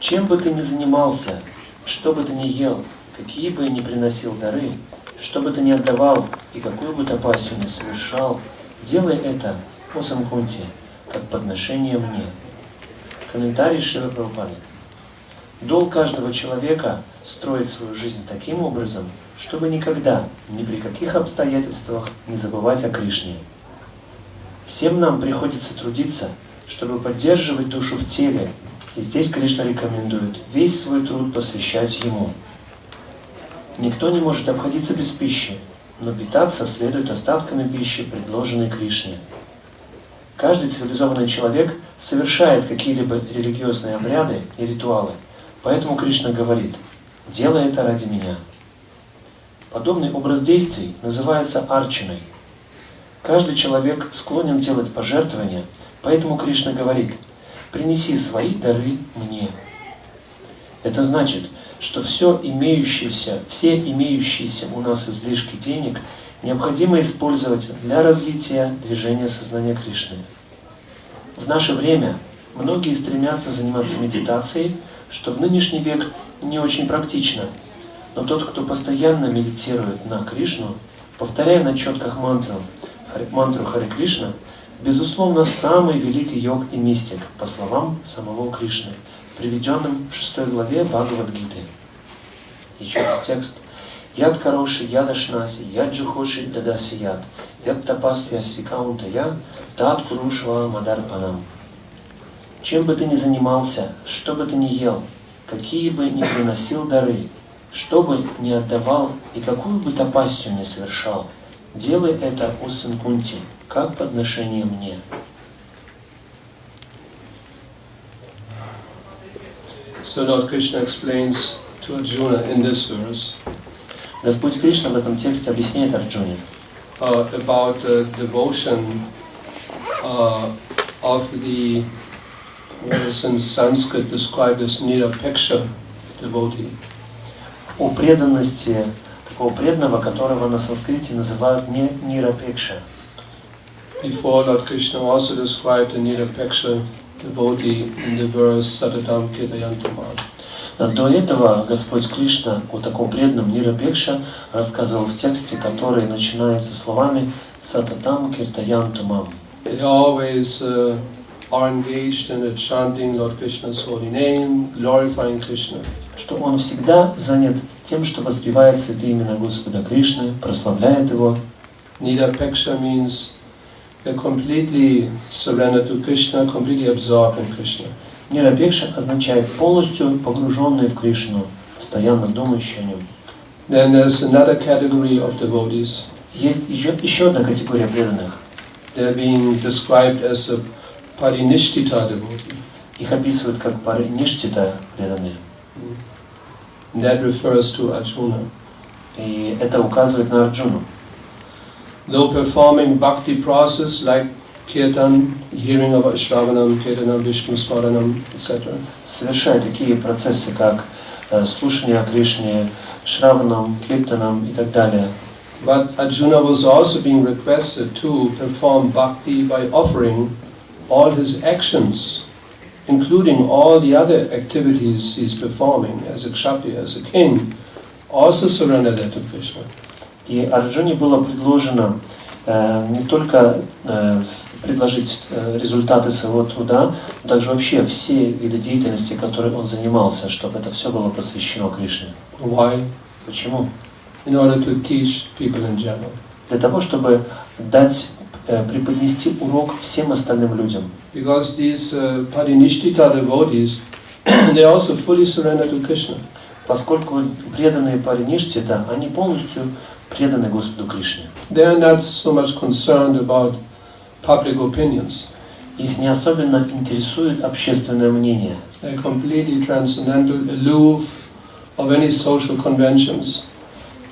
Чем бы ты ни занимался, что бы ты ни ел, какие бы ни приносил дары, что бы ты ни отдавал и какую бы тапасию ни совершал, делай это, о Санкунти, как подношение мне. Комментарий Шрилы Прабхупады. Долг каждого человека строить свою жизнь таким образом, чтобы никогда, ни при каких обстоятельствах не забывать о Кришне. Всем нам приходится трудиться, чтобы поддерживать душу в теле, и здесь Кришна рекомендует весь свой труд посвящать Ему. Никто не может обходиться без пищи, но питаться следует остатками пищи, предложенной Кришне. Каждый цивилизованный человек совершает какие-либо религиозные обряды и ритуалы, поэтому Кришна говорит: «Делай это ради меня». Подобный образ действий называется арчаной. Каждый человек склонен делать пожертвования, поэтому Кришна говорит: «Принеси свои дары мне». Это значит, что все имеющиеся у нас излишки денег необходимо использовать для развития движения сознания Кришны. В наше время многие стремятся заниматься медитацией, что в нынешний век не очень практично, но тот, кто постоянно медитирует на Кришну, повторяя на четках мантру Харе Кришна, безусловно, самый великий йог и мистик, по словам самого Кришны, приведенным в 6 главе Бхагавад-гиты. Еще раз текст. Яд кароши ядашнаси, яд джухоши дадаси яд, яд тапастья сикаунтая, тат курушва мадарпанам. Чем бы ты ни занимался, что бы ты ни ел, какие бы ни приносил дары, что бы ни отдавал и какую бы тапасию ни совершал, делай это, о Санкунти, как подношение мне. So Lord Krishna explains to Arjuna in this verse Господь Кришна в этом тексте объясняет Арджуне about the devotion of the, what is in Sanskrit described as nirapeksha devotee. О преданности такого преданного, которого на санскрите называют не нирапекша. Before, Lord Krishna also described the nirapeksha devotee in the verse Satatam Kedayantamam. До этого Господь Кришна о таком преданном нирапекша рассказывал в тексте, который начинается словами Сататам Киртаянтумам. They always are engaged in the chanting Lord Krishna's holy name, glorifying Krishna. Что он всегда занят тем, что воспевает святые имена Господа Кришны, прославляет его. Nirapeksha means they're completely surrendered to Krishna, completely absorbed in Krishna. Нирапекша означает полностью погруженный в Кришну, постоянно думающий о нем. Then there's another category of devotees. Есть еще одна категория преданных. They're being described as a parinishthita devotee. Их описывают как париништита преданные. And that refers to Arjuna. И это указывает на Арджуну. Though performing bhakti process like kirtan, hearing of Shravanam, Kirtanam, Vishnu Smaranam, etc. Совершая такие процессы, как слушание о Кришне, Шраванам, Киртанам и так далее. But Arjuna was also being requested to perform bhakti by offering all his actions, including all the other activities he's performing as a kshatriya, as a king, also surrender that to Krishna. И Арджуне было предложено не только предложить результаты своего труда, но также вообще все виды деятельности, которые он занимался, чтобы это все было посвящено Кришне. Why? Почему? In order to teach people in general. Для того, чтобы преподнести урок всем остальным людям. Because these parinishthita devotees, they also fully surrender to Krishna. Поскольку преданные париништита, они полностью преданы Господу Кришне. They are not so much concerned about public opinions. Их не особенно интересует общественное мнение. They are completely transcendental, aloof of any social conventions.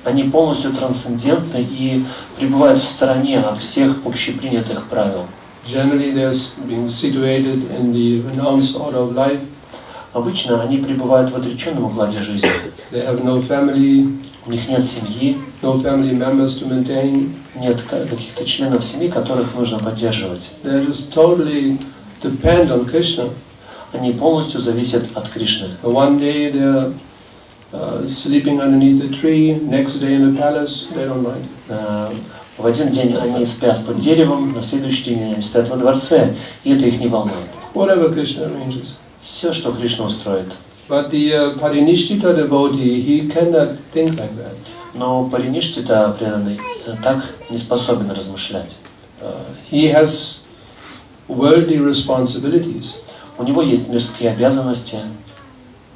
Они полностью трансцендентны и пребывают в стороне от всех общепринятых правил. Generally, they are being situated in the renounced order of life. Обычно они пребывают в отреченном укладе жизни. They have no family. У них нет семьи, No family members to maintain. нет каких-то членов семьи, которых нужно поддерживать. They just totally depend on Krishna. Они полностью зависят от Кришны. One day they're sleeping underneath a tree, next day in the palace, they don't mind. В один день они спят под деревом, на следующий день они спят во дворце, и это их не волнует. Whatever Krishna arranges. Все, что Кришна устроит. But the Parinishtita devotee, he cannot think like that. Но Париништита преданный так не способен размышлять. He has worldly responsibilities. У него есть мирские обязанности,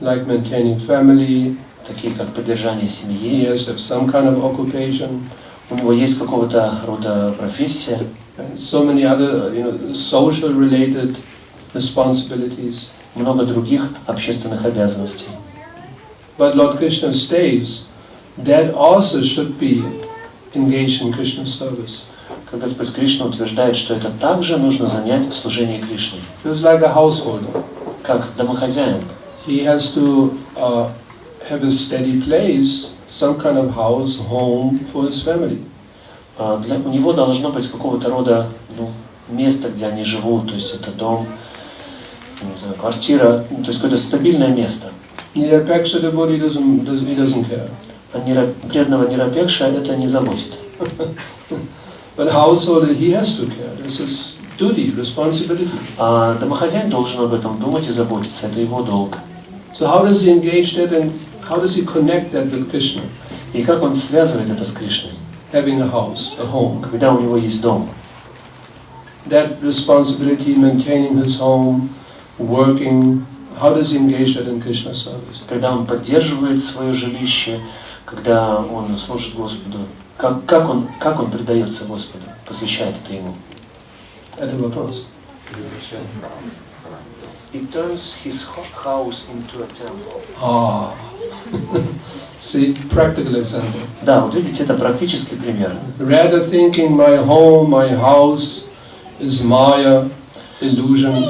like maintaining family, такие как поддержание he семьи. has to have some kind of occupation, У него есть какого-то рода профессия, and so many other, social related responsibilities. много других общественных обязанностей. But Lord Krishna states that also should be engaged in Krishna's service. Как Господь Кришна утверждает, что это также нужно занять в служении Кришне. Just like a householder, Как домохозяин. he has to have a steady place, some kind of house, home for his family. У него должно быть какого-то рода место, где они живут, то есть это дом, не знаю, квартира, то есть какое-то стабильное место. Nirapeksha devotee he doesn't care. А преданного нирапекша это не заботит. But householder, he has to care. This is duty, responsibility. А домохозяин должен об этом думать и заботиться, это его долг. So how does he engage that and how does he connect that with Krishna? И как он связывает это с Кришной? Having a house, a home. Когда у него есть дом. That responsibility, maintaining his home, working, how does he engage that in Krishna service? Когда он поддерживает свое жилище, когда он служит Господу, как он предается Господу, посвящает это Ему. Это вопрос. He turns his house into a temple. See, practical example. Да, вот видите, это практический пример. Rather thinking my home, my house is Maya, illusion.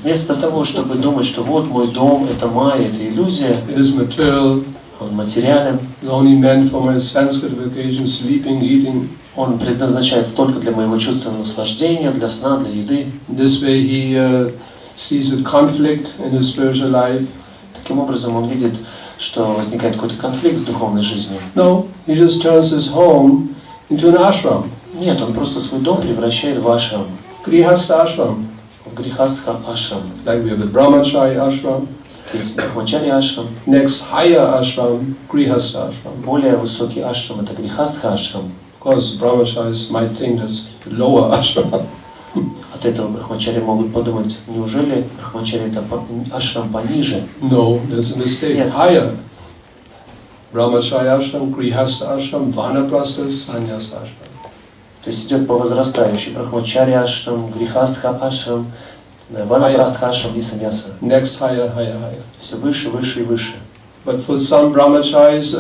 Вместо того, чтобы думать, что вот мой дом, это майя, это иллюзия, It is material. он материален, It's only meant for my sense gratification, sleeping, eating. он предназначается только для моего чувственного наслаждения, для сна, для еды. This way he sees a conflict in his spiritual life. Таким образом, он видит, что возникает какой-то конфликт с духовной жизнью. No, he just turns his home into an ashram. Нет, он просто свой дом превращает в ашрам, Grihastha ashram. в грихастха ашрам. Like we have the Brahmachari ashram. Есть брахмачари ашрам. Next higher ashram, Grihastha ashram. Более высокий ашрам – это грихастха ашрам. Of course, Brahmacharis might think that's lower ashram. От этого брахмачари могут подумать, неужели брахмачари это ашрам пониже? No, there's a mistake. Yeah. Higher. Brahmachari ashram, Grihastha ashram, Vanaprastha, Sannyasa ashram. То есть идет по возрастающей брахмачари ашрам, грихастха ашрам, ванапрастха ашрам и саньяса. Next higher, higher, higher. Все выше, выше и выше. But for some brahmacharis,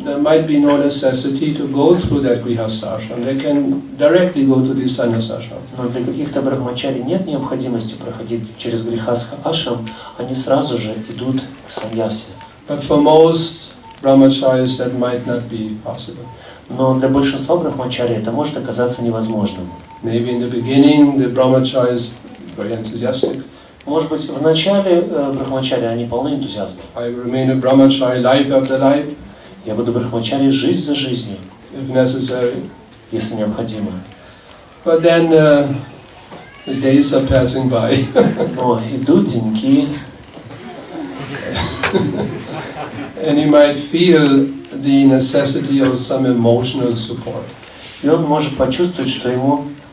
there might be no necessity to go through that grihastha ashram. They can directly go to the sannyasa ashram. Но для каких-то брахмачари нет необходимости проходить через грихастха ашрам, они сразу же идут к саньясе. But for most brahmacharis, that might not be possible. Но для большинства брахмачари это может оказаться невозможным. Maybe in the beginning, the brahmacharis very enthusiastic. Может быть, в начале брахмачари они полны энтузиазма. I will remain a brahmachari life after life, Я буду брахмачари жизнь за жизнью, if necessary. если необходимо. But then the days are passing by. Но идут деньки, And he might feel the necessity of some emotional support. и он может почувствовать, что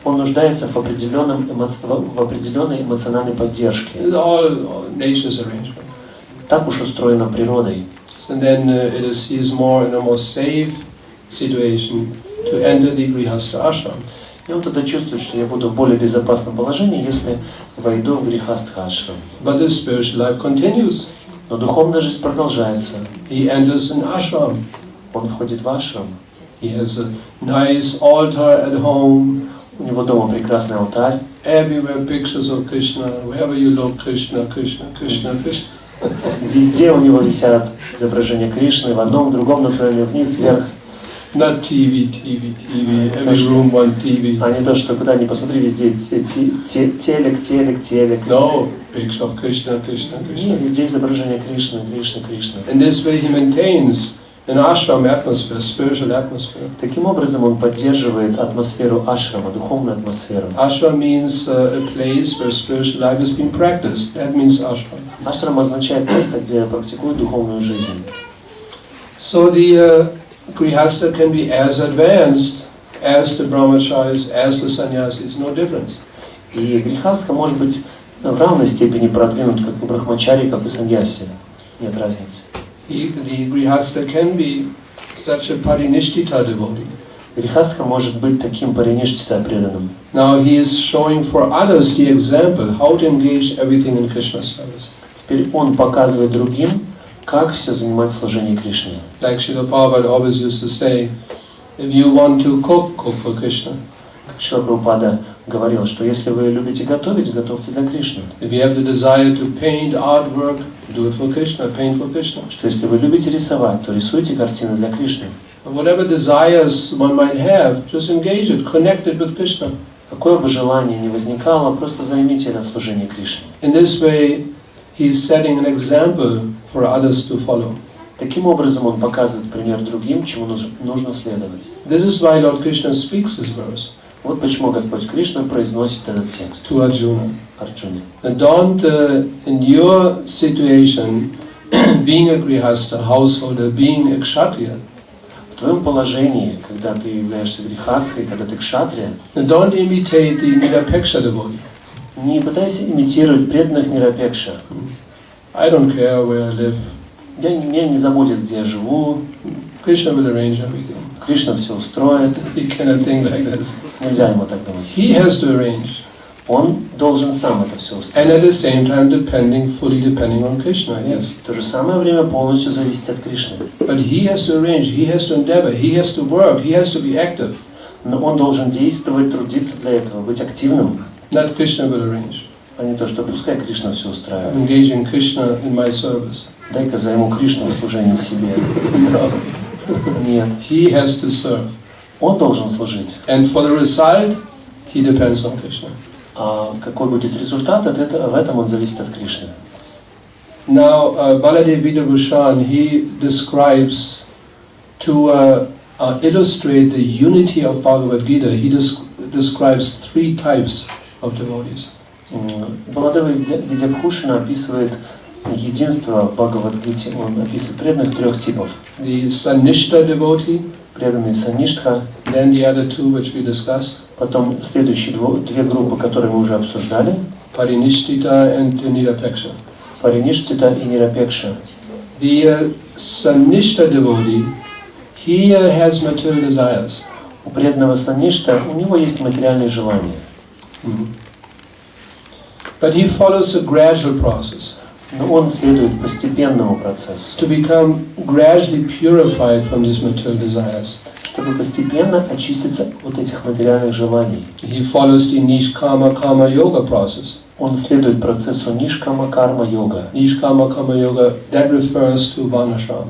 он нуждается в определенной эмоциональной поддержке. It's all nature's arrangement. Так уж устроено природой. And then he is more in a more safe situation to enter the grihastha ashram. И он тогда чувствует, что я буду в более безопасном положении, если войду в грихастха ашрам. But the spiritual life continues. Но духовная жизнь продолжается. He enters an ashram. Он входит в ашрам. He has a nice altar at home. У него дома прекрасный алтарь. Everywhere pictures of Krishna. Wherever you look, Krishna, Krishna, Krishna, Krishna. Везде у него висят изображения Кришны, в одном, в другом направлении, вниз, вверх. Not TV, every room one TV. А не то, что куда ни посмотри, везде телек. No, picture of Krishna, Krishna, Krishna. Нет, везде изображение Кришны, Кришны, Кришны. In this way he maintains an ashram atmosphere, spiritual atmosphere. Таким образом он поддерживает атмосферу ашрама, духовную атмосферу. Ashram means a place where spiritual life is being practiced. That means ashram. Ашрам означает место, где практикуют духовную жизнь. So the grihastha can be as advanced as the brahmacharis, as the sannyasis, no difference. И грихастха может быть в равной степени продвинут, как и брахмачари, как и саньяси. Нет разницы. The grihastha can be such a parinishtita devotee. Грихастха может быть таким париништита преданным. Now he is showing for others the example how to engage everything in Krishna service. Теперь он показывает другим, как все занимать в служении Кришне. Like Шрила Prabhupada always used to say, if you want to cook, cook for Krishna. Как Шрила Прабхупада говорил, что если вы любите готовить, готовьте для Кришны. If you have the desire to paint artwork, do it for Krishna, paint for Krishna. Что если вы любите рисовать, то рисуйте картины для Кришны. Whatever desires one might have, just engage it, connect it with Krishna. Какое бы желание ни возникало, просто займите это в служении Кришне. In this way, he is setting an example for others to follow. Таким образом он показывает пример другим, чему нужно следовать. This is why Lord Krishna speaks this verse. Вот почему Господь Кришна произносит этот текст. To Arjuna. Арджуне. And don't, in your situation, being a grihastha, householder, being a kshatriya, В твоем положении, когда ты являешься грихастхой, когда ты кшатрия, don't imitate the nirapeksha devotee. не пытайся имитировать преданных нирапекша. I don't care where I live. Меня не заботит, где я живу. Krishna will arrange everything. Кришна все устроит. He cannot think like this. Нельзя ему так думать. He has to arrange. Он должен сам это все устроить. And at the same time fully depending on Krishna, yes. В то же самое время полностью зависит от Кришны. But he has to arrange, he has to endeavor, he has to work, he has to be active. Но он должен действовать, трудиться для этого, быть активным. Not Krishna will arrange. А не то, что пускай Кришна все устраивает. I'm engaging Krishna in my service. Дай-ка займу Кришну в служении себе. No. Нет. He has to serve. Он должен служить. And for the result, he depends on Krishna. А какой будет результат, в этом он зависит от Кришны. Now, Baladev Vidabhushan, he describes, to illustrate the unity of Bhagavad Gita, he describes 3 types of devotees. Баладева Видябхушана описывает единство Бхагавад-гите, он описывает преданных 3 типов. The Sannishta devotee, преданный санништха, then the other 2 which we discussed, потом следующие 2 группы, которые мы уже обсуждали, Parinishtita and Nirapeksha. Париништита и Нирапекша. The Sannishta devotee, he has material desires. У преданного санништа, у него есть материальные желания. But he follows a gradual process. Но он следует постепенному процессу. To become gradually purified from these material desires. Чтобы постепенно очиститься от этих материальных желаний. He follows the Nishkama Karma Yoga process. Он следует процессу Нишкама Карма Йога. Nishkama Karma Yoga, that refers to varnashram.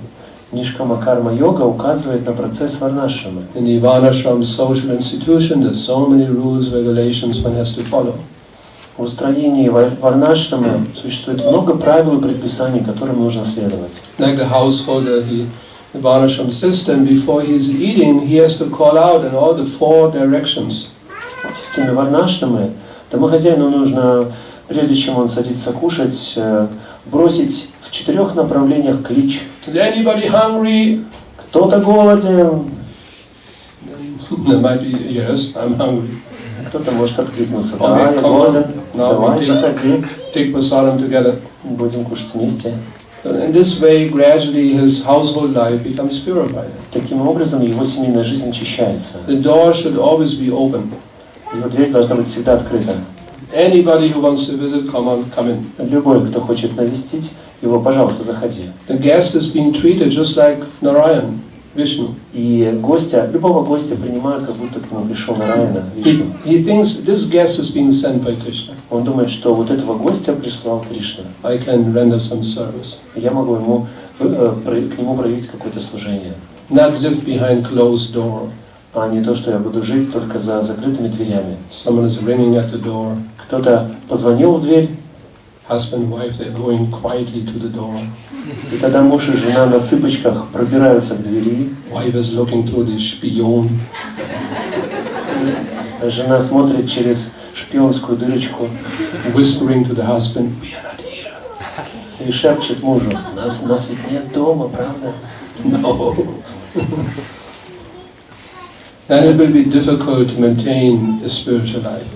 Нишкама Карма Йога указывает на процесс варнашрамы. In the varnashram social institution, there's so many rules, regulations one has to follow. В устроении варнашрамы существует много правил и предписаний, которым нужно следовать. Like the householder, the varnashram system, before he's eating, he has to call out in all the 4 directions. В системе варнашрамы домохозяину нужно, прежде чем он садится кушать, бросить в 4 направлениях клич. Is anybody hungry? Кто-то голоден. There might be, yes, I'm hungry. Кто-то может откликнуться. Да, я голоден. Давай, заходи. Take prasadam together. Будем кушать вместе. In this way, gradually his household life becomes purified. Таким образом, его семейная жизнь очищается. The door should always be open. Его дверь должна быть всегда открыта. Anybody who wants to visit, come in. Любой, кто хочет навестить его, пожалуйста, заходи. The guest is being treated just like Narayan, Vishnu. И любого гостя принимают, как будто к нему пришел Нараяна, Вишну. He thinks this guest is being sent by Krishna. Он думает, что вот этого гостя прислал Кришна. I can render some service. Я могу к нему проявить какое-то служение. not live behind closed door. А не то, что я буду жить только за закрытыми дверями. Someone is ringing at the door. Кто-то позвонил в дверь. Husband, wife, they're going quietly to the door. И тогда муж и жена на цыпочках пробираются к двери. Wife is looking through the spion. Жена смотрит через шпионскую дырочку. Whispering to the husband, we are not here. И шепчет мужу: нас ведь нет дома, правда? No. Then it will be difficult to maintain a spiritual life.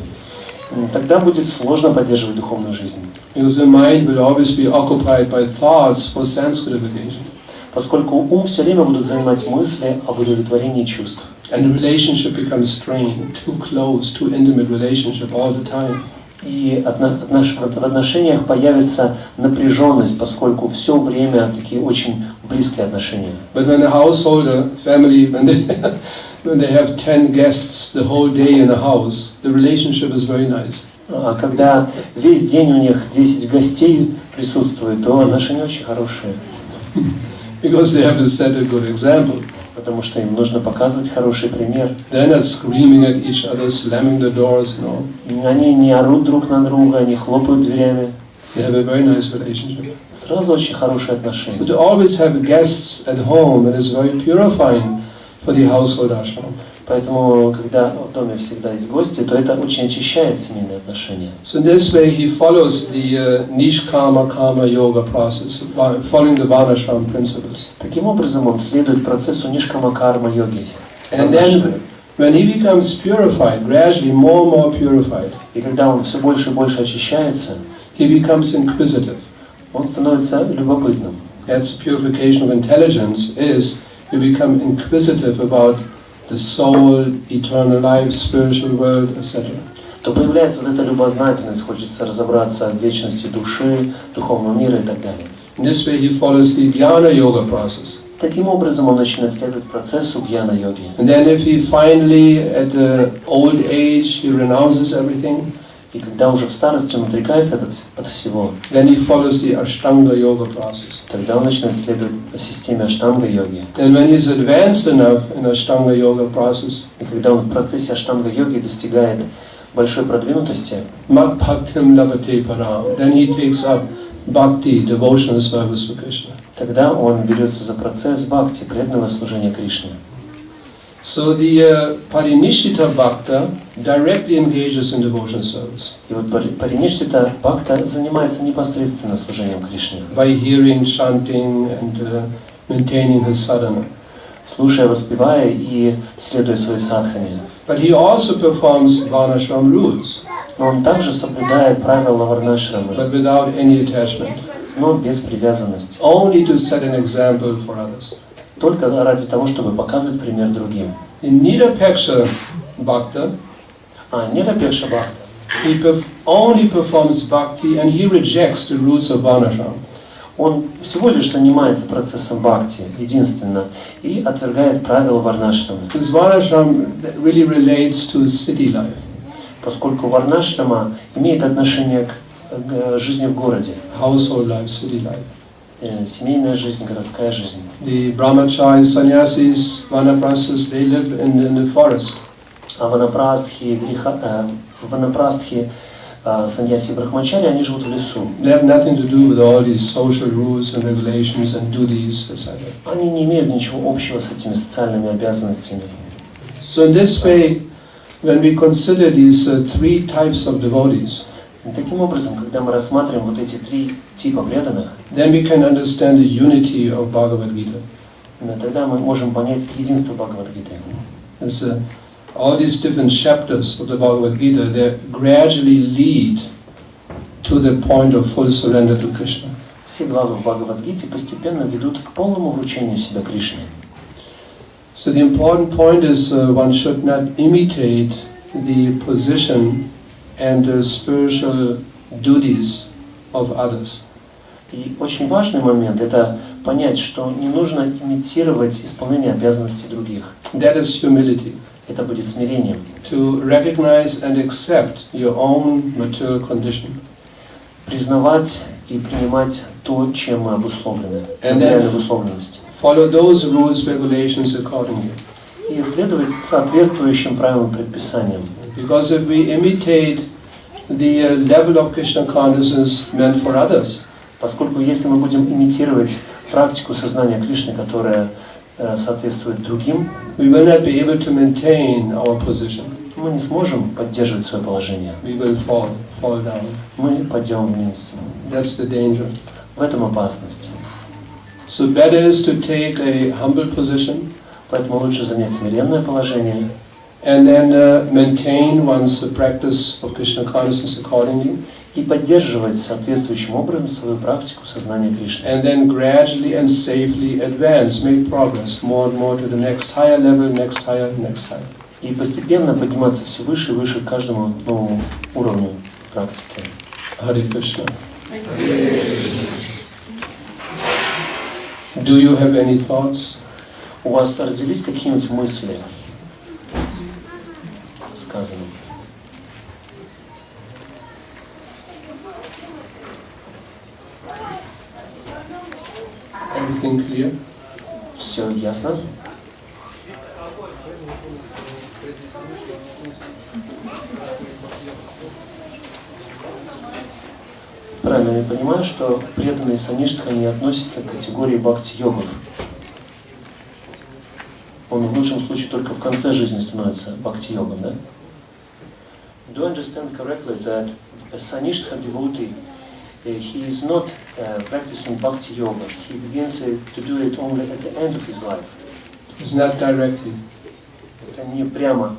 Тогда будет сложно поддерживать духовную жизнь. Because the mind will always be occupied by thoughts for sense gratification. Поскольку ум все время будут занимать мысли об удовлетворении чувств. And the relationship becomes strained, too close, too intimate relationship all the time. И в отношениях появится напряженность, поскольку все время такие очень близкие отношения. But when a householder, family, when they have 10 guests the whole day in the house, the relationship is very nice. А когда весь день у них 10 гостей присутствует, то отношения очень хорошие. Because they have to set a good example. Потому что им нужно показывать хороший пример. They're not screaming at each other, slamming the doors, no. Они не орут друг на друга, не хлопают дверями. They have a very nice relationship. Сразу очень хорошие отношения. So to always have guests at home, it is very purifying for the household ashram. Поэтому, когда в доме всегда есть гости, то это очень очищает семейные отношения. So in this way, he follows the nishkama karma yoga process, following the varnashram principles. Таким образом, он следует процессу нишкама-карма йоги. And then, when he becomes purified, gradually more and more purified, И когда он все больше и больше очищается, he becomes inquisitive. он становится любопытным. That's purification of intelligence, is you become inquisitive about the soul, eternal life, spiritual world, etc. То появляется вот эта любознательность, хочется разобраться в вечности души, духовного мира и так далее. In this way, he follows the jnana yoga process. Таким образом, он начинает следовать процессу гьяна-йоги. And then if he finally, at the old age, he renounces everything, И когда уже в старости он отрекается от всего, then he follows the ashtanga yoga process. тогда он начинает следовать системе аштанга-йоги. And when he's advanced enough in ashtanga yoga process, И когда он в процессе аштанга-йоги достигает большой продвинутости, mat bhaktim labhate param, then he takes up bhakti, devotional service for Krishna. тогда он берется за процесс бхакти, преданного служения Кришне. So the parinishita bhakta directly engages in devotional service. И вот париништита бхакта занимается непосредственно служением Кришне. By hearing, chanting and maintaining his sadhana. Слушая, воспевая и следуя своей садхане. But he also performs varnashram rules. Но он также соблюдает правила варнашрамы, But without any attachment. но без привязанности. Only to set an example for others. Только ради того, чтобы показывать пример другим. In Nirapeksha Bhakta, Nirapekша бхакта, he only performs bhakti and he rejects the rules of varnashram. он всего лишь занимается процессом бхакти, единственно, и отвергает правила варнашрамы. Because varnashram really relates to city life. Поскольку варнашрама имеет отношение к жизни в городе. Household life, city life. Семейная жизнь, городская жизнь. The brahmacharis, sannyasis, vanaprasthas, they live in the forest. А ванапрастхи, саньяси, брахмачари, они живут в лесу. They have nothing to do with all these social rules and regulations and duties, etc. Они не имеют ничего общего с этими социальными обязанностями. So in this way, when we consider these three types of devotees, И таким образом, когда мы рассматриваем вот эти три типа преданных, then we can understand the unity of Bhagavad Gita. тогда мы можем понять единство Бхагавад-гиты. All these different chapters of the Bhagavad Gita, they gradually lead to the point of full surrender to Krishna. Все главы в Бхагавад-гите постепенно ведут к полному вручению себя Кришне. So the important point is one should not imitate the position and the spiritual duties of others. И очень важный момент – это понять, что не нужно имитировать исполнение обязанностей других. That is humility. Это будет смирением. To recognize and accept your own material condition. Признавать и принимать то, чем мы обусловлены, материальную обусловленность. follow those rules, regulations accordingly. И следовать соответствующим правилам и предписаниям. Because if we imitate the level of Krishna consciousness meant for others, Поскольку если мы будем имитировать практику сознания Кришны, которая соответствует другим, we will not be able to maintain our position. мы не сможем поддерживать свое положение. We will fall down. Мы пойдем вниз. That's the danger. В этом опасность. So better is to take a humble position, Поэтому лучше занять смиренное положение and then maintain one's practice of Krishna consciousness accordingly, и поддерживать соответствующим образом свою практику сознания Кришны. and then gradually and safely advance, make progress more and more to the next higher level, next higher, next higher. И постепенно подниматься все выше и выше к каждому новому уровню практики. Харе Кришна. Do you have any thoughts? У вас родились какие-нибудь мысли сказанным? Everything clear? Все ясно? Правильно я понимаю, что преданные саништха не относятся к категории бхакти-йогов. Он в лучшем случае только в конце жизни становится бхакти-йогом, да? Do I understand correctly that a sanishta devotee, he is not practicing bhakti yoga. He begins to do it only at the end of his life. It's not directly. Это не прямо.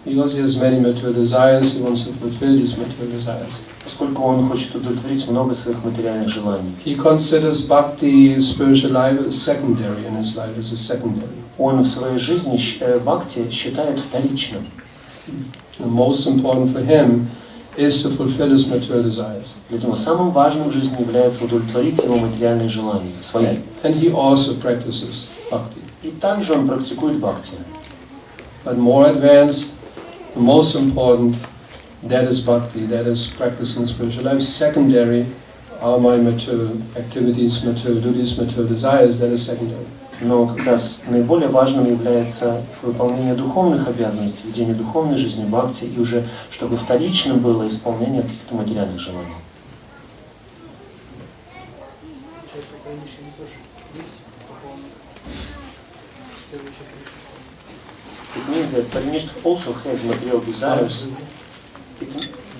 Because he has many material desires, he wants to fulfill these material desires. Поскольку он хочет удовлетворить много своих материальных желаний. He considers bhakti, spiritual life, as secondary in his life, as a secondary. Он в своей жизни бхакти считает вторичным. The most important for him is to fulfill his material desires. Для него самым важным в жизни является удовлетворить его материальные желания, свои. And he also practices bhakti. И также он практикует бхакти. But more advanced, the most important, that is bhakti, that is practicing spiritual life. Secondary are my material activities, material duties, material desires, that is secondary. Но как раз наиболее важным является выполнение духовных обязанностей, ведение духовной жизни, бхакти, и уже чтобы вторичным было исполнение каких-то материальных желаний. It means that Parinishta also has material desires.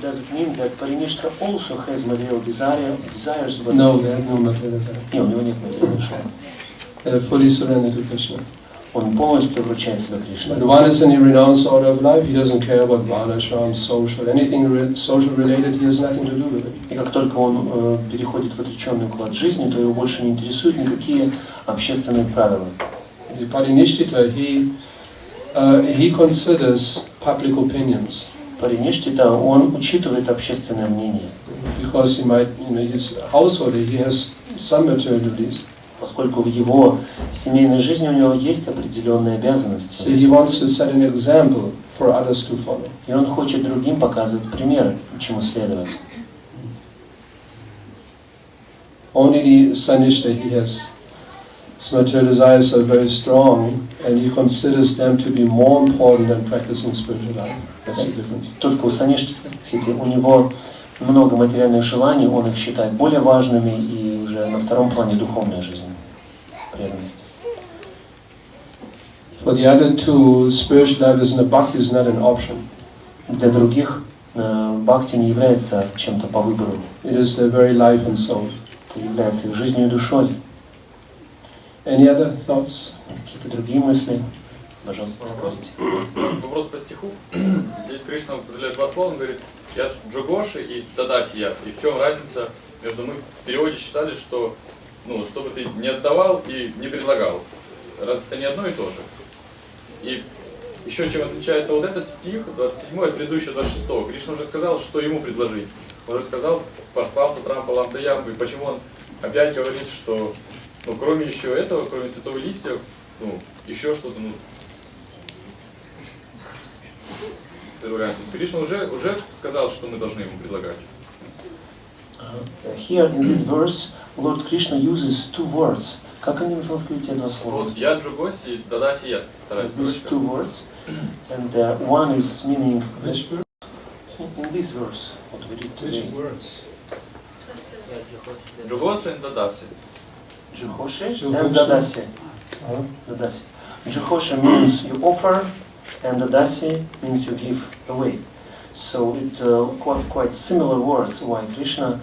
Does it mean that Parinishta also has material desires? But No, they have no material desires. Нет, у него нет материальных желаний. They are fully surrendered to Krishna. Он полностью вручает себя Кришне. But one is in a renounced order of life, he doesn't care about varnashram, social, anything social related, he has nothing to do with it. И как только он переходит в отреченный уклад жизни, то его больше не интересуют никакие общественные правила. The Parinishthita, he considers public opinions. Париништита, он учитывает общественное мнение. Because he might, his household, he has some material duties. Поскольку в его семейной жизни у него есть определенные обязанности. So he wants to set an example for others to follow. И он хочет другим показывать пример, чему следовать. Only the sanishta he has, his material desires are very strong, and he considers them to be more important than practicing spiritual life. That's the difference. Только у саништхи у него много материальных желаний, он их считает более важными, и уже на втором плане духовная жизнь, преданность. For the other two, spiritual life is bhakti is not an option. Для других бхакти не является чем-то по выбору. It is their very life and soul. Это является их жизнью и душой. Any other thoughts? Какие-то другие мысли? Пожалуйста, Вопрос по стиху. Здесь Кришна употребляет два слова, он говорит, я джогоши и тадаси я. И в чем разница между, мы в переводе считали, что, чтобы ты не отдавал и не предлагал. Раз это не одно и то же. И еще чем отличается вот этот стих, 27 от предыдущего 26-го. Кришна уже сказал, что ему предложить. Он уже сказал, парпалта, трампалам, таям. И почему он опять говорит, что, кроме еще этого, кроме цветов и листьев, еще что-то, вариант. То есть Кришна уже сказал, что мы должны ему предлагать. Here in this verse, Lord Krishna uses two words, Как они на санскрите два слова? Вот я джугоси и дадаси я. These two words, and one is meaning Which word? in this verse. What we read Which today. words? Джугоси и дадаси. Juhoshe and dadasi. Dadasi. Juhoshe means you offer, and dadasi means you give away. So it quite similar words. Why Krishna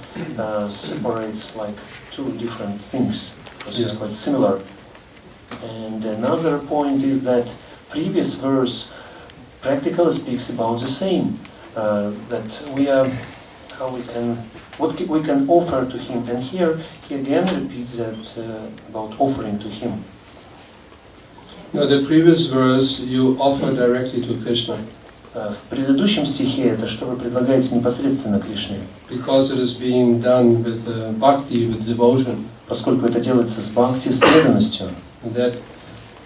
separates like two different things, because it's quite similar. And another point is that previous verse practically speaks about the same. That we are what we can offer to him, and here he again repeats that about offering to him. No, the previous verse you offer directly to Krishna. В предыдущем стихе это что вы предлагаете непосредственно Кришне. Because it is being done with bhakti, with devotion. Поскольку это делается с бхакти, с преданностью. That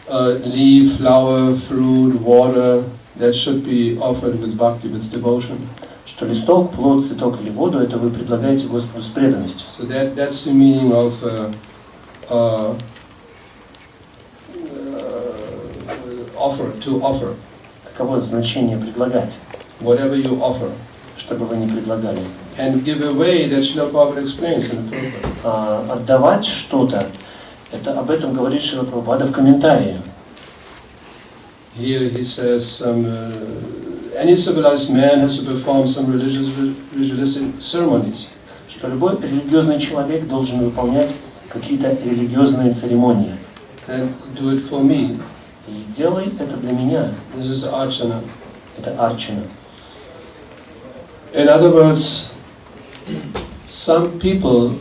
leaf, flower, fruit, water, that should be offered with bhakti, with devotion. Что листок, плод, цветок или воду, это вы предлагаете Господу с преданностью. So that's the meaning of offer, to offer. Таково значение предлагать. Whatever you offer. Что бы вы ни предлагали. And give away, that Srila Prabhupada explains in the Prabhupada. Отдавать что-то, это об этом говорит Шрила Прабхупада в комментарии. Here he says any civilized man has to perform some ritualistic ceremonies. Что любой религиозный человек должен выполнять какие-то религиозные церемонии. And do it for me. И делай это для меня. This is archana. Это арчана. In other words, some people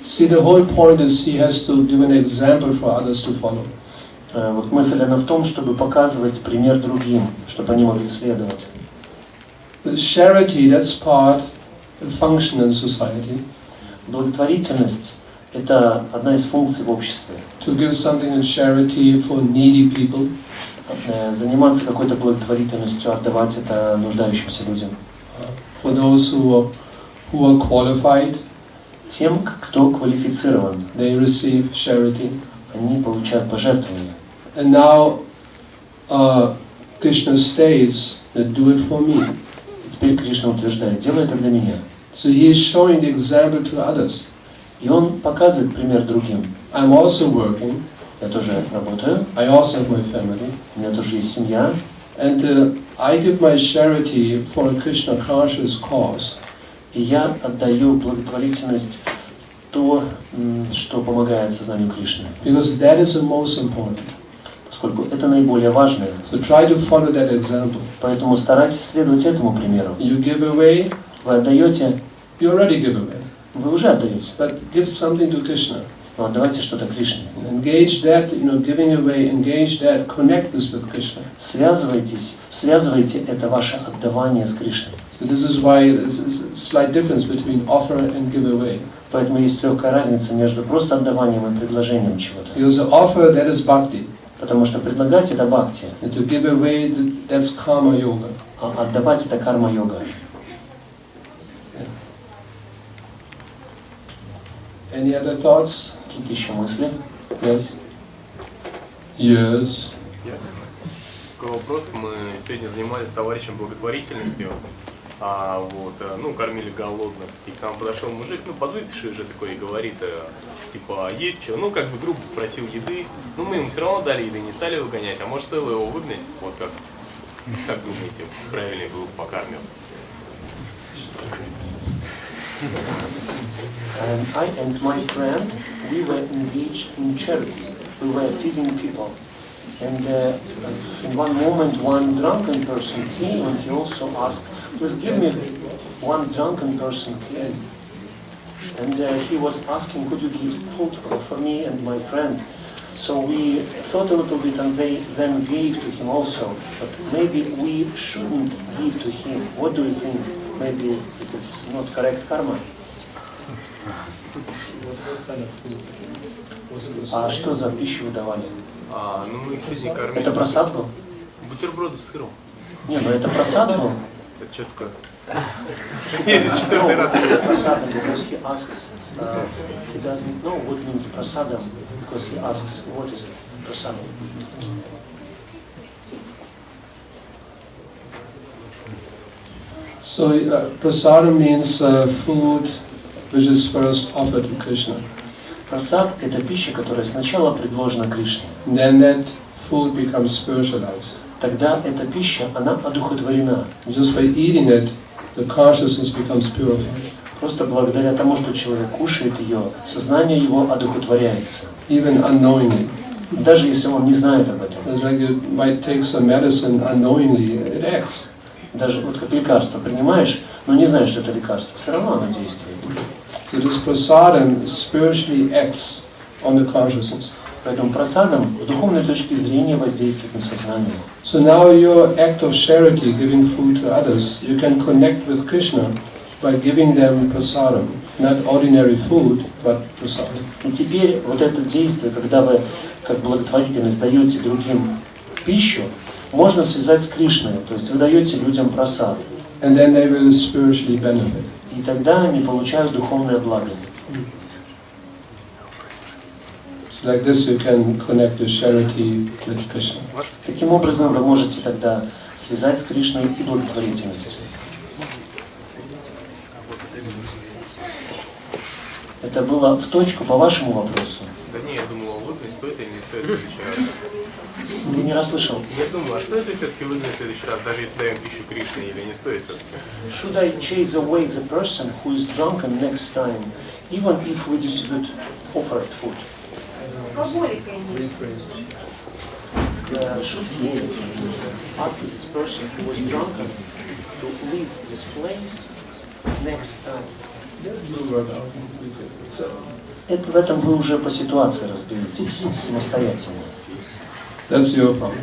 see the whole point is he has to give an example for others to follow. Вот мысль она в том, чтобы показывать пример другим, чтобы они могли следовать. Charity, that's part, a function in society. Благотворительность – это одна из функций в обществе. To give something in charity for needy people. Заниматься какой-то благотворительностью, отдавать это нуждающимся людям. For those who are qualified. Тем, кто квалифицирован. They receive charity. Они получают пожертвования. And now Krishna states that do it for me. Теперь Кришна утверждает, делай это для меня. So he is showing the example to others. И он показывает пример другим. I'm also working. Я тоже работаю. I also have my family. У меня тоже есть семья. And I give my charity for a Krishna conscious cause. И я отдаю благотворительность то, что помогает сознанию Кришны. Because that is the most important. Поскольку это наиболее важное. So try to follow that example. Поэтому старайтесь следовать этому примеру. You give away. Вы отдаете. You already give away. Вы уже отдаете. But give something to Krishna. Но отдавайте что-то Кришне. Engage that, giving away, engage that, connect this with Krishna. Связывайте это ваше отдавание с Кришной. So this is why there's a slight difference between offer and give away. Поэтому есть легкая разница между просто отдаванием и предложением чего-то. Because the offer, that is bhakti. Потому что предлагать это бхакти. And to give away, that's karma yoga. А отдавать это карма-йога. Any other thoughts? Какие-то еще мысли? Yes. Yes. Такой вопрос. Мы сегодня занимались с товарищем благотворительностью, кормили голодных. И к нам подошел мужик, подвыпивший уже такой, и говорит, типа, есть что? Грубо просил еды, мы ему все равно дали еды, не стали выгонять, а может стоило его выгнать? Вот как думаете, правильнее было бы покармливать? I and my friend, we were engaged in charity. We were feeding people. And in one moment, one drunken person came and he also asked, please give me one drunken person came. And he was asking, could you give food for me and my friend? So we thought a little bit and they then gave to him also. But maybe we shouldn't give to him. What do you think? Maybe it is not correct karma. А что за пищу вы давали? Мы их сегодня кормили. Это просад был? Бутерброды с сыром. Не, это просад был. Это что такое? Это четвертый раз. Prasadam, because he asks, he doesn't know what means prasadam. because he asks, what is it? Prasadam. So prasadam means food which is first offered to Krishna. Прасад – это пища, которая сначала предложена Кришне. Then that food becomes spiritualized. Тогда эта пища, она одухотворена. Just by eating it, the consciousness becomes purified. Просто благодаря тому, что человек кушает ее, сознание его одухотворяется. Even unknowingly. Даже если он не знает об этом. It's like you might take some medicine unknowingly, it acts. Даже вот как лекарство принимаешь, но не знаешь, что это лекарство, все равно оно действует. So this prasadam spiritually acts on the consciousness. Поэтому прасадам с духовной точки зрения воздействует на сознание. So now your act of charity, giving food to others, you can connect with Krishna by giving them prasadam, not ordinary food, but prasadam. И теперь вот это действие, когда вы как благотворительность даете другим пищу, можно связать с Кришной, то есть вы даете людям прасад. And then they will spiritually benefit. И тогда они получают духовное благо. So like this you can connect the charity with Krishna. Таким образом вы можете тогда связать с Кришной и благотворительность. Это было в точку по вашему вопросу. Да не, я думал, улыбнуть стоит или не стоит в следующий раз. Я не расслышал. Я думаю, а стоит ли все-таки улыбнуть в следующий раз, даже если даем пищу Кришне, или не стоит все-таки? Should I chase away the person who is drunken next time, even if we distribute offered food? Should he ask this person who was drunken to leave this place next time? В этом вы уже по ситуации разберетесь самостоятельно. That's your problem.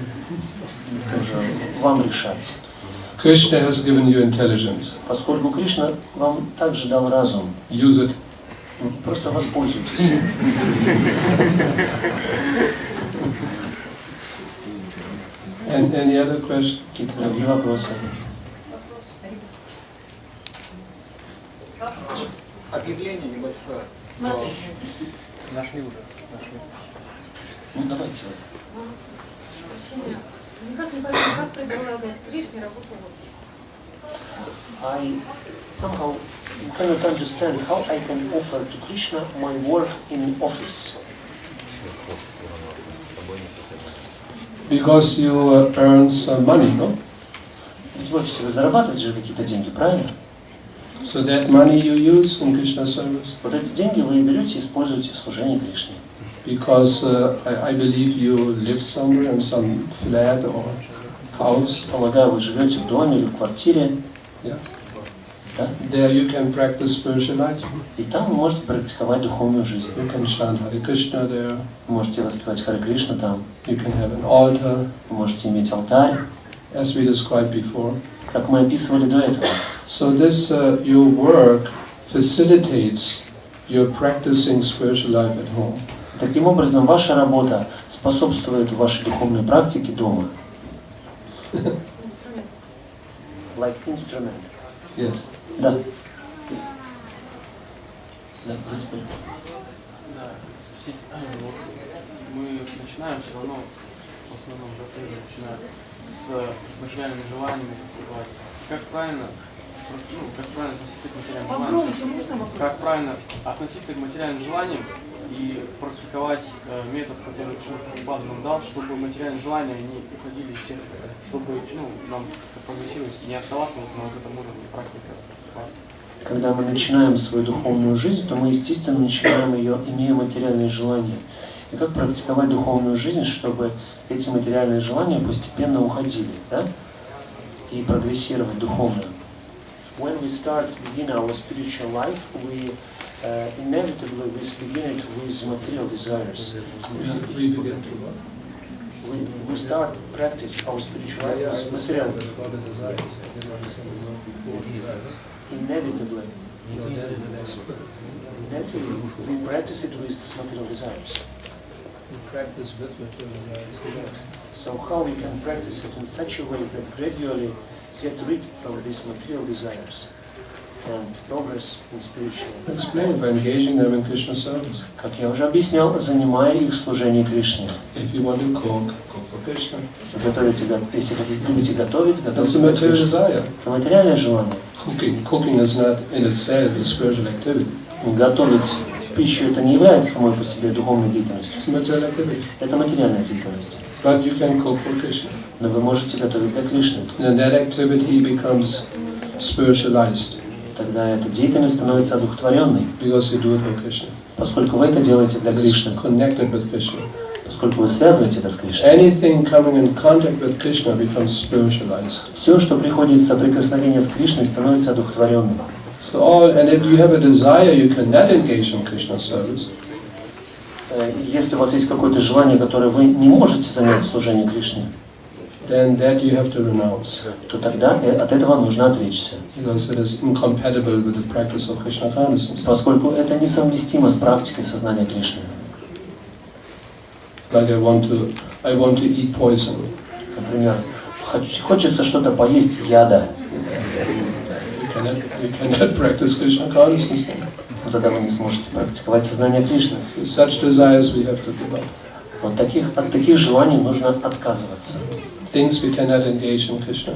Это уже вам решать. Krishna has given you intelligence. Поскольку Кришна вам также дал разум, Use it. просто воспользуйтесь. And any other question? Какие-то другие вопросы? Объявление небольшое. Нашли уже. Ну давайте. Никак не пойму, как предлагать Кришне работу в офисе. I somehow cannot understand how I can offer to Krishna my work in office. Because you earn some money, no? Ведь в офисе вы зарабатываете же какие-то деньги, правильно? So that money you use in Krishna service. Вот эти деньги вы берете и используете в служении Кришне. Because I believe you live somewhere in some flat or house. Полагаю, вы живете в доме или в квартире. Yeah. Да? There you can practice spiritual life. И там вы можете практиковать духовную жизнь. You can chant Hare Krishna there. Вы можете воспевать Харе Кришна там. You can have an altar, Вы можете иметь алтарь, as we described before. как мы описывали до этого. So this your work facilitates your practicing spiritual life at home. Таким образом, ваша работа способствует вашей духовной практике дома. Like instrument. Yes. Да. Да, в принципе. Да, вот мы начинаем все равно, в основном, начинаем с материальными желаниями. Как правильно относиться к материальным желаниям? Как правильно относиться к материальным желаниям и практиковать метод, который Шрила Прабхупада нам дал, чтобы материальные желания не уходили из сердца, чтобы нам прогрессивность не оставаться вот на вот этом уровне практики. Когда мы начинаем свою духовную жизнь, то мы, естественно, начинаем ее, имея материальные желания. И как практиковать духовную жизнь, чтобы эти материальные желания постепенно уходили, да? И прогрессировать духовно. When we begin our spiritual life, we inevitably begin it with material desires. We begin to what? We start practice our spiritual life with material. Inevitably, we practice it with material desires. We practice with material desires. So how we can practice it in such a way that gradually get rid from these material desires? and progress in spiritual. Explained by engaging them in Krishna service. Как я уже объяснял, занимая их в служении Кришне. If you want to cook, cook for Krishna. Если любите готовить, That's the готовьте material Кришне. desire. Это материальное желание. Cooking is not in itself a spiritual activity. Готовить пищу это не является самой по себе духовной деятельностью. It's a material activity. Это материальная деятельность. But you can cook for Krishna. Но вы можете готовить для Кришны. And that activity becomes spiritualized. Тогда эта деятельность становится одухотворенной. Because you do it for Krishna. Поскольку вы это делаете для Кришны. Connected with Krishna. Поскольку вы связываете это с Кришной. Anything coming in contact with Krishna becomes spiritualized. Все, что приходит в соприкосновение с Кришной, становится одухотворенным. So and if you have a desire, you cannot engage in Krishna service. Если у вас есть какое-то желание, которое вы не можете занять в служении Кришне, then that you have to renounce. то тогда от этого нужно отречься. Because it is incompatible with the practice of Krishna consciousness. Поскольку это несовместимо с практикой сознания Кришны. Like I want to eat poison. Например, хочется что-то поесть яда. You cannot practice Krishna consciousness. Но тогда вы не сможете практиковать сознание Кришны. Such desires we have to give up. Вот от таких желаний нужно отказываться. Things we cannot engage in Krishna.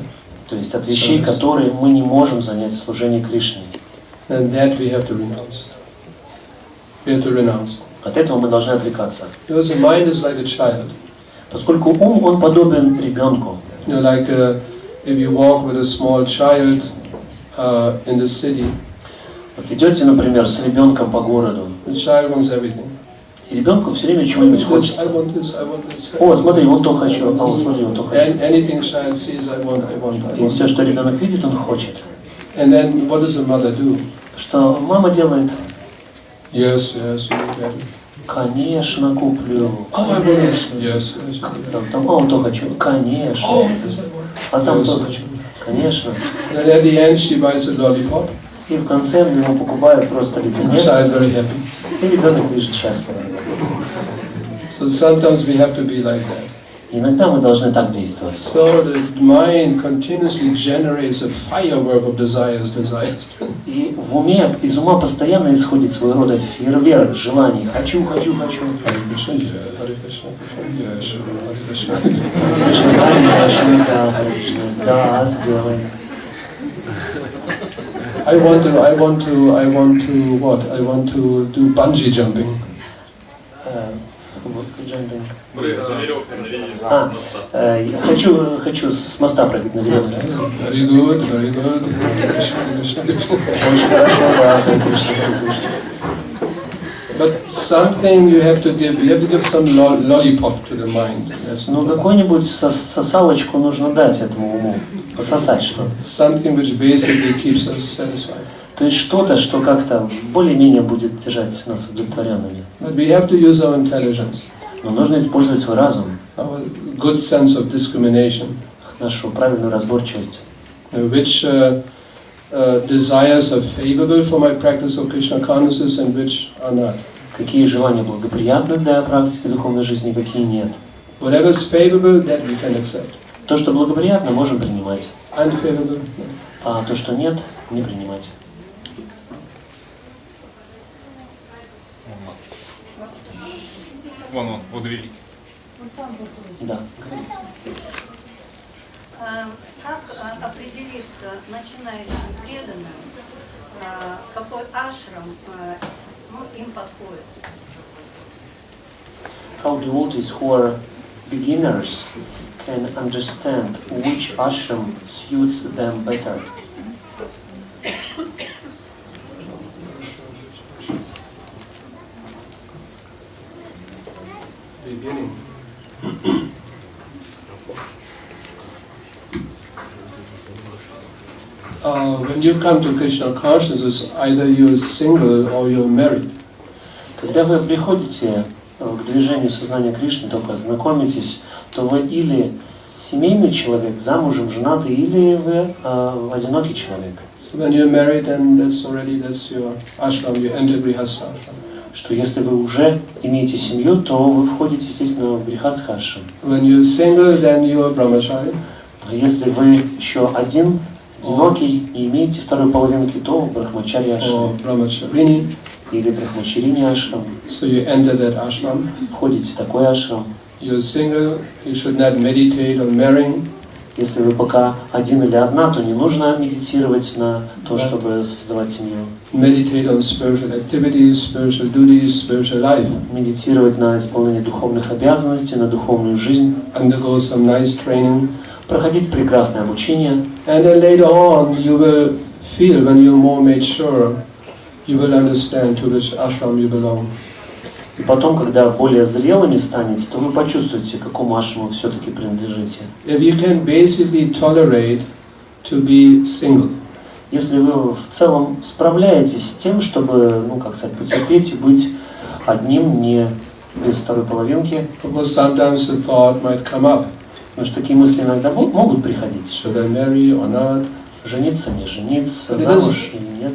То есть от вещей, которые мы не можем занять в служении Кришне. And that we have to renounce. We have to renounce. От этого мы должны отрекаться. Because the mind is like a child. Поскольку ум, он подобен ребенку. You know, like if you walk with a small child in the city. Вот идете, например, с ребенком по городу. The child wants everything. И ребенку все время чего-нибудь хочется. I want this, I want this. О, смотри, вот то хочу, а вот смотри, вот то хочу. Anything child sees, I want. И все, что ребенок видит, он хочет. And then what does the mother do? Что мама делает? Yes, you can. Конечно, куплю. Oh, I want this. Yes. Там, вот то хочу. Конечно. Oh, yes, I want. А там то хочу. Конечно. And at the end she buys a lollipop. И в конце ему покупают просто леденец. Child very happy. И ребенок лежит счастливо. So sometimes we have to be like that. Иногда мы должны так действовать. So the mind continuously generates a firework of desires. И в уме, из ума постоянно исходит своего рода фейерверк желаний. Хочу. Hare Krishna, yeah, Hare Krishna, yeah, sure, Hare Krishna. Да, сделай. I want to do bungee jumping. Хочу с моста прыгать на веревке. Very good. Krishna. Очень хорошо, да, Харе Кришна. But something you have to give some lollipop to the mind. Ну, какую-нибудь сосалочку нужно дать этому уму, пососать что-то. Something which basically keeps us satisfied. То есть что-то, что как-то более-менее будет держать нас удовлетворенными. But we have to use our intelligence. Но нужно использовать свой разум, Our good sense of discrimination. нашу правильную разборчивость. Which desires are favorable for my practice of Krishna consciousness and which are not. Какие желания благоприятны для практики духовной жизни, какие нет. Whatever is favorable, that we can accept. То, что благоприятно, можем принимать. Unfavorable, no. А то, что нет, не принимать. Вон он, вот великий. Да. Как определиться начинающим преданным, какой ашрам им подходит? How devotees who are beginners can understand which ashram suits them better? Beginning. When you come to Krishna consciousness, either you're single or you're married. Когда вы приходите к движению сознания Кришны, только знакомитесь, то вы или семейный человек, замужем, женатый, или вы одинокий человек. So when you're married, then that's your ashram, you enter Grihastha ashram. Что если вы уже имеете семью, то вы входите, естественно, в Грихастха ашрам. When you're single, then you're brahmachari. А если вы еще один, одинокий, не имеете второй половинки, то брахмачарья ашрам. Или брахмачарини ашрам. So you enter that ashram. Входите в такой ашрам. You're single, you should not meditate on marrying. Если вы пока один или одна, то не нужно медитировать на то, чтобы создавать семью. Meditate on spiritual activities, spiritual duties, spiritual life. Медитировать на исполнение духовных обязанностей, на духовную жизнь. Undergo some nice training. Проходить прекрасное обучение. And then later on you will feel, when you're more mature, you will understand to which ashram you belong. И потом, когда более зрелыми станете, то вы почувствуете, к какому ашраму все-таки принадлежите. If you can basically tolerate to be single. Если вы в целом справляетесь с тем, чтобы, как сказать, потерпеть и быть одним, не без второй половинки. Because sometimes the thought might come up. Потому что такие мысли иногда могут приходить. Should I marry or not? Жениться, не жениться, замуж или нет.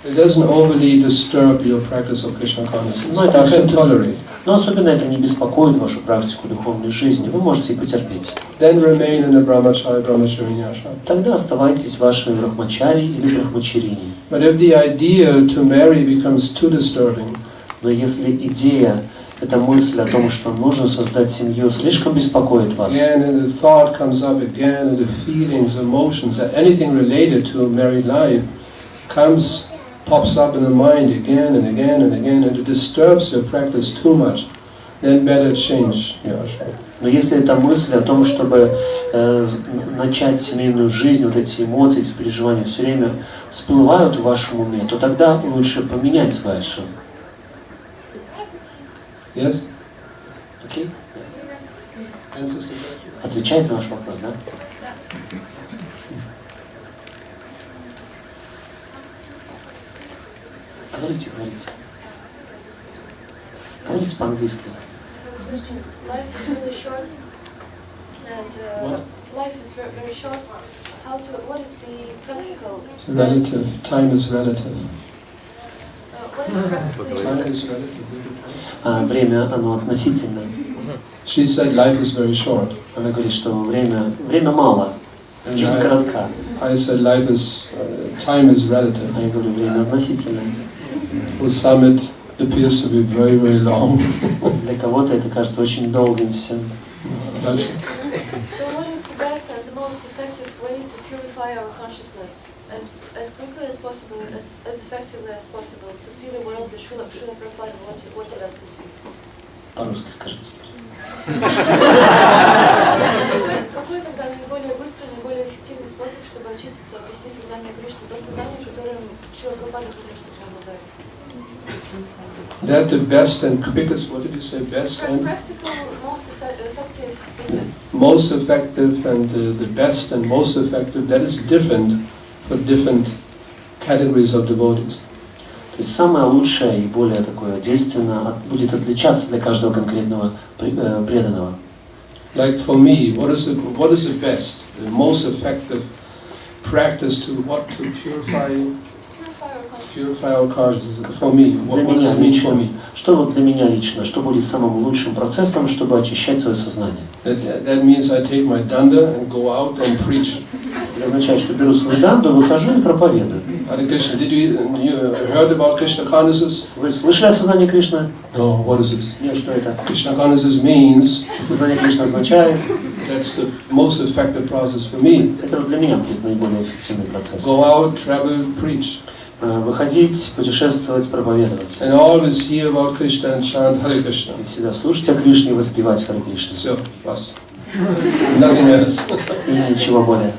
It doesn't overly disturb your practice of Krishna consciousness. Но особенно это не беспокоит вашу практику духовной жизни. Вы можете и потерпеть. Then remain in the brahmacharini ashram. Тогда оставайтесь в вашей брахмачари или брахмачарине. But if the idea to marry becomes too disturbing, но если идея, эта мысль о том, что нужно создать семью, слишком беспокоит вас. Again, and the thought comes up again, and the feelings, emotions, anything related to married life pops up in the mind again and again and again, and it disturbs your practice too much, then better change your ashram. Но если эта мысль о том, чтобы начать семейную жизнь, вот эти эмоции, эти переживания все время всплывают в вашем уме, то тогда лучше поменять свой ашрам. Yes? Окей? Отвечает на ваш вопрос, да? Говорите. Говорите по-английски. Life is really short, and life is very short. What is the practical? Relative. Time is relative. What is the practical? Time is relative. Время, оно относительно. She said life is very short. Она говорит, что время мало, жизнь коротка. I said life is, time is relative. А я говорю, время относительно. For some it appears to be very, very long. Для кого-то это кажется очень долгим всем. So what is the best and the most effective way to purify our consciousness as quickly as possible, as effectively as possible, to see the world the Шрила Прабхупада wanted us to see? По-русски скажите. Какой тогда наиболее быстрый, наиболее эффективный способ, чтобы очиститься и обрести сознание Кришны, то сознание, которым Шрила Прабхупада хотел, чтобы мы обладали? That the best and quickest, what did you say, best and? Practical, most effective, quickest. Most effective and the best and most effective, that is different for different categories of devotees. То есть самое лучшее и более такое действенное будет отличаться для каждого конкретного преданного. Like for me, what is the best, the most effective practice to purify our consciousness? For me, what does it mean for me? Что вот для меня лично, что будет самым лучшим процессом, чтобы очищать свое сознание? That means I take my danda and go out and preach. Это означает, что беру свою данду, выхожу и проповедую. Hare Krishna, did you heard about Krishna consciousness? Вы слышали о Сознании Кришны? No, what is this? Нет, что это? Krishna consciousness means Сознание Кришны означает, that's the most effective process for me. это для меня будет наиболее эффективный процесс. Go out, travel, preach. Выходить, путешествовать, проповедовать. And always hear about Krishna and chant Hare Krishna. И всегда слушать о Кришне и воспевать Харе Кришну. So, bas. Nothing else. И ничего более.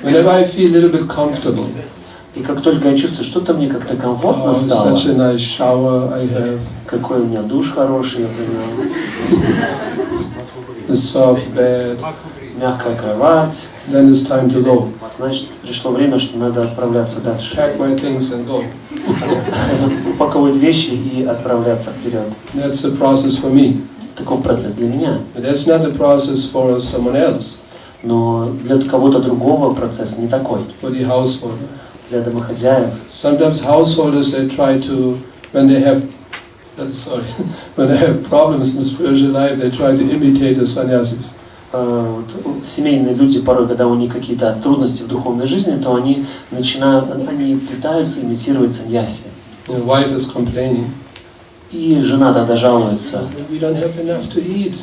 Whenever I feel a little bit comfortable, и как только я чувствую, что-то мне как-то комфортно стало, such a nice shower I have, какой у меня душ хороший, я принял, the soft bed, мягкая кровать, then it's time to go. Значит, пришло время, что надо отправляться дальше. Pack my things and go. Упаковывать вещи и отправляться вперед. That's the process for me. Таков процесс для меня. But that's not the process for someone else. Но для кого-то другого процесс не такой. For the householder. Для домохозяев. Sometimes householders they try to, when they have problems in spiritual life, they try to imitate the sannyasis. семейные люди порой, когда у них какие-то трудности в духовной жизни, то они пытаются имитировать саньяси. The wife is complaining. И жена тогда жалуется, We don't have enough to eat.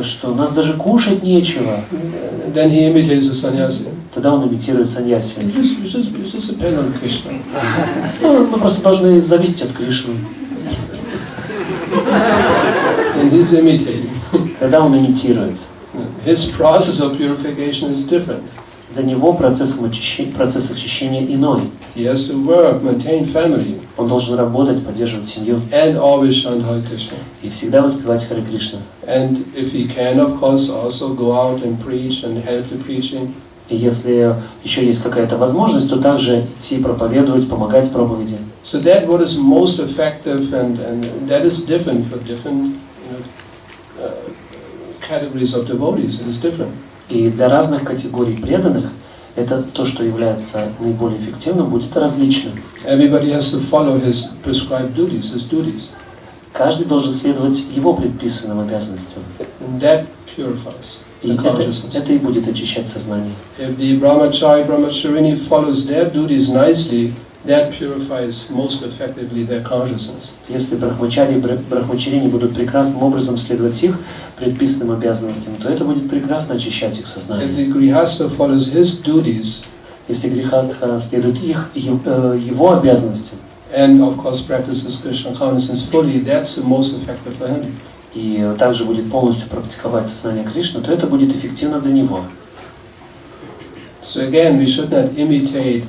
что у нас даже кушать нечего. Then he imitates the sannyasi. Тогда он имитирует саньяси. You just depend on Krishna. Мы просто должны зависеть от Кришны. And he's imitating. Тогда он имитирует. His process of purification is different. Для него процесс очищения иной. He has to work, maintain family. Он должен работать, поддерживать семью. And always chant Hare Krishna. И всегда воспевать Харе Кришна. And if he can, of course, also go out and preach and help the preaching. И если еще есть какая-то возможность, то также идти проповедовать, помогать в проповеди. So that what is most effective and that is different for different categories of devotees. It is different. И для разных категорий преданных это то, что является наиболее эффективным, будет различным. Everybody has to follow his prescribed duties, his duties. Каждый должен следовать его предписанным обязанностям. And that purifies И the consciousness. это и будет очищать сознание. If the brahmacharini follows their duties nicely, that purifies most effectively their consciousness. Если брахмачари и брахмачарини будут прекрасным образом следовать их предписанным обязанностям, то это будет прекрасно очищать их If сознание. the grihastha follows his duties, Если грихастха следует его обязанностям, and of course practices Krishna consciousness fully, that's the most effective for him. и также будет полностью практиковать сознание Кришны, то это будет эффективно для него. So again, we should not imitate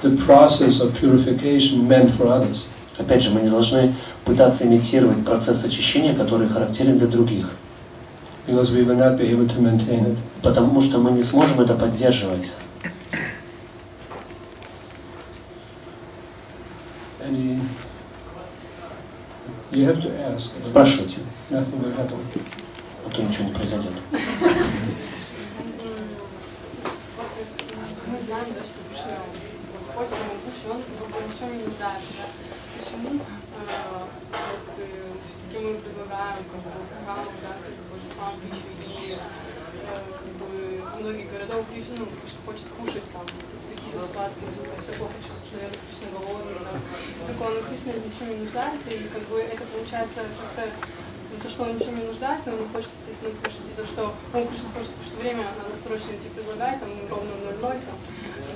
the process of purification meant for others. Опять же, мы не должны пытаться имитировать процесс очищения, который характерен для других, Because we will not be able to maintain it. потому что мы не сможем это поддерживать. You have to ask. Спрашивайте, Nothing will happen. а то ничего не произойдет. Мы знаем, да, что Кришна, Господь, самый Божий, Он ни в чем не нуждается. Да? Почему все-таки мы предлагаем храм, да, сам пищу идти, многие городов Кришна хочет кушать там, такие ситуации, все плохо чувствуют, наверное, Кришна голодный, да. Но Кришна ни в чем не нуждается, и это получается как-то то, что он ни в чем не нуждается, он не хочет, естественно, кушать, и то, что он, Кришна, хочет кушать время, надо срочно идти предлагать, там, ровно 0:00, там.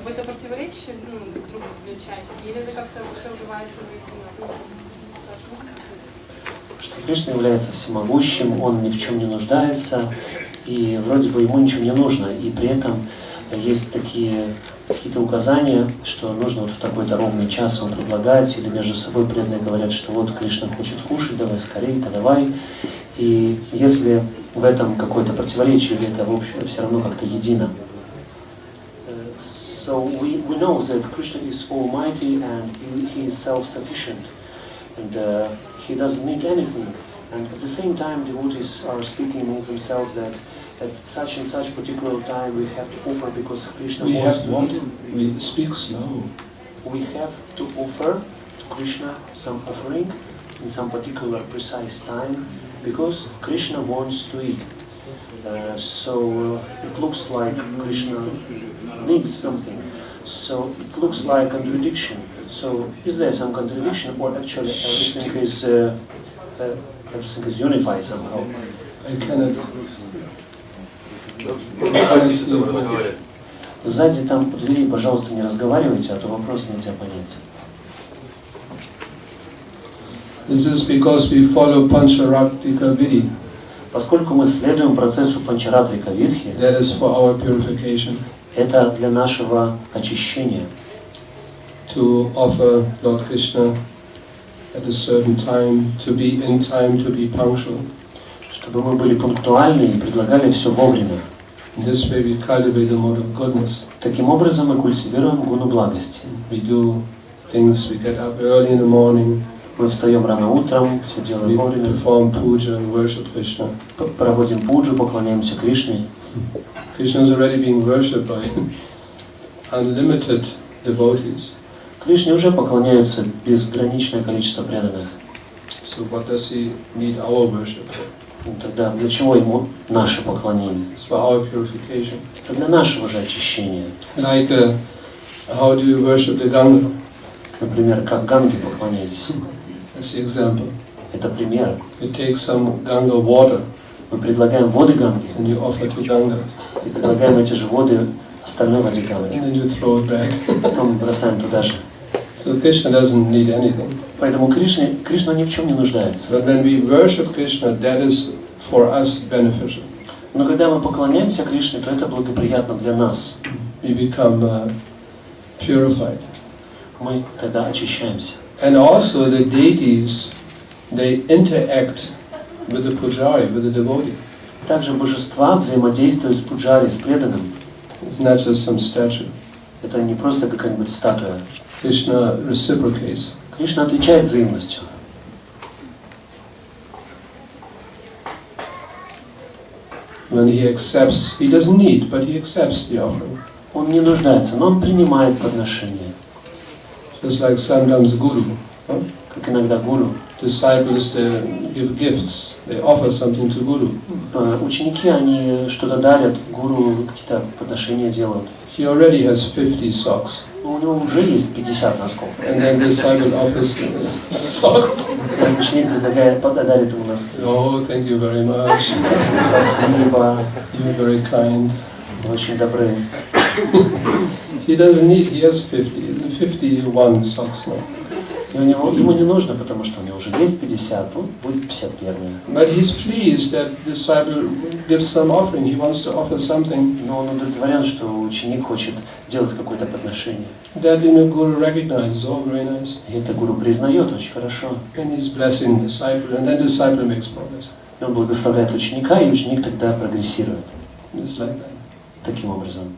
Это противоречие друг другу для части, или это как-то все вливается в едино? Что Кришна является всемогущим, он ни в чем не нуждается, и вроде бы ему ничего не нужно, и при этом есть такие какие-то указания, что нужно вот в такой-то ровный час его предлагать, или между собой преданные говорят, что вот Кришна хочет кушать, давай скорее, подавай. И если в этом какое-то противоречие, или это в общем все равно как-то едино. So we know that Krishna is almighty and he is self-sufficient, and he doesn't need anything. And at the same time, devotees are speaking among themselves that at such and such particular time we have to offer because Krishna wants to eat. We speak slow. We have to offer to Krishna some offering in some particular precise time because Krishna wants to eat. So it looks like Krishna needs something. So it looks like contradiction. So is there some contradiction, or actually everything is unified somehow? I cannot. Сзади там у двери, пожалуйста, не разговаривайте, а то вопрос нельзя понять. This is because we follow Pancharatrika Vidhi. Поскольку мы следуем процессу Панчаратрика Видхи, That is for our purification. это для нашего очищения. To offer Lord Krishna at a certain time, to be in time, to be punctual. Чтобы мы были пунктуальны и предлагали все вовремя. In this way we cultivate the mode of goodness. Таким образом мы культивируем гуну благости. We do things, we get up early in the morning. Мы встаем рано утром, все делаем We вовремя. perform puja and worship Krishna. Проводим пуджу, поклоняемся Кришне. Krishna is already being worshipped by unlimited devotees. Кришне уже поклоняются безграничное количество преданных. So what does he need our worship for? Ну, тогда для чего ему наше поклонение? It's for our purification. Это для нашего же очищения. Like, how do you worship the Ganga? Например, как Ганге поклоняетесь. That's the example. Это пример. You take some Ganga water Мы предлагаем воды Ганги and you offer to Ganga, и предлагаем эти же воды остальной воде Ганги. and then you throw it back. Потом бросаем туда же. So Krishna doesn't need anything. Поэтому Кришна ни в чем не нуждается. But when we worship Krishna, that is for us beneficial. Но когда мы поклоняемся Кришне, то это благоприятно для нас. We become purified. Мы тогда очищаемся. And also the deities, they interact with the pujari, with the devotee. Также божества взаимодействуют с пуджари, с преданным. It's not just some statue. Это не просто какая-нибудь статуя. Krishna reciprocates. Кришна отвечает взаимностью. When he accepts, he doesn't need, but he accepts the offering. Он не нуждается, но он принимает подношение. Just like sometimes guru, Как иногда гуру. disciples, they give gifts, they offer something to guru. Ученики, они что-то дарят, гуру какие-то подношения делают. He already has 50 socks. У него уже есть 50 носков. And then the disciple offers socks. Ученик предлагает, подарит ему носки. Oh, thank you very much. Спасибо. You're very kind. Очень добры. He doesn't need, he has 51 socks now. И ему не нужно, потому что у него уже есть 50, ну, будет 51. But he's pleased that the disciple gives some offering. He wants to offer something. Но он удовлетворен, что ученик хочет делать какое-то подношение. That guru recognizes, oh, very nice. И это гуру признает очень хорошо. And he's blessing the disciple, and then the disciple makes progress. И он благословляет ученика, и ученик тогда прогрессирует. Just like that. Таким образом.